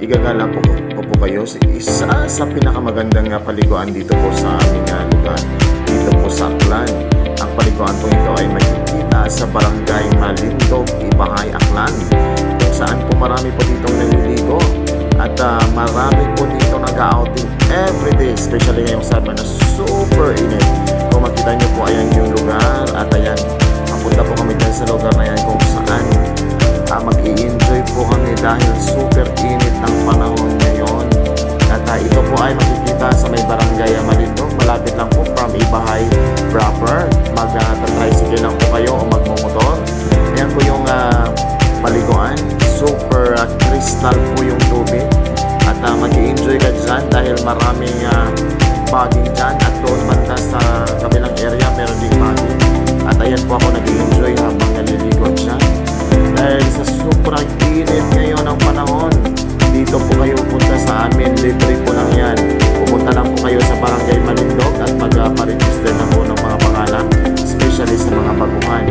igagala po kayo sa isa sa pinakamagandang paliguan dito po sa aming lugar. Dito po sa Aklan. Ang paliguan po ito ay makikita sa Barangay Malindog, Ibahay, Aklan. Kung saan po marami po ditong naliligo. At marami po dito nag-outing everyday, especially ngayong summer na super init. Kung makita nyo po, ayan yung lugar. At ayan, mapunta po kami dyan sa lugar na yan kung saan mag-i-enjoy po kami dahil super init ng panahon ngayon. At ito po ay makikita sa may Barangay Malindog. Malapit lang po from Ibahay proper. Mag-tricycle lang po kayo o magmumotor. Ayan po yung paliguan. Super crystal po yung tubig. At mag-i-enjoy ka dyan dahil maraming baging dyan. At doon banda sa kabilang area meron ding baging. At ayan po ako nag-i-enjoy habang naliligo dyan. Dahil sa sobrang init ngayon ang panahon, dito po kayo punta sa amin, libre po lang yan. Pupunta lang po kayo sa Barangay Malindog at magpa-register na po ng mga pangalan, especially sa mga baguhan.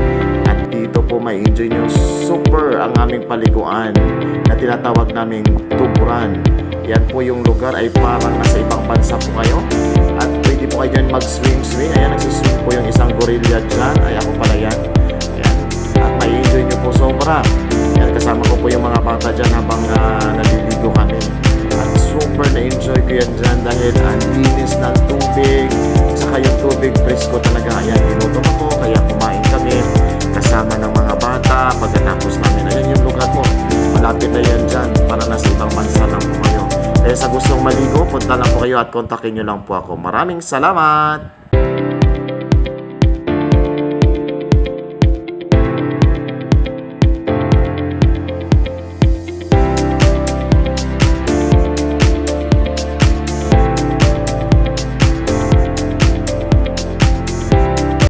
At dito po may enjoy nyo super ang aming paliguan na tinatawag naming Tuburan. Yan po yung lugar ay parang nasa ibang bansa po kayo. At pwede po kayo dyan mag-swing-swing. Ayan, nagsiswing po yung isang gorilla dyan. Ay ako pala yan. At may-enjoy nyo po sobra. Yan, kasama ko po yung mga bata dyan habang naliligo kami. At super na-enjoy ko yan dyan dahil ang linis ng tubig. Saka yung tubig presko talaga. Ayan, inutom ako kaya kumain kami kasama ng mga bata. Pagkatapos namin, ayan yung lugar po. Malapit na yan dyan para nasa ibang bansa lang po kayo. Kaya sa gustong maligo, punta lang po kayo at kontakin nyo lang po ako. Maraming salamat!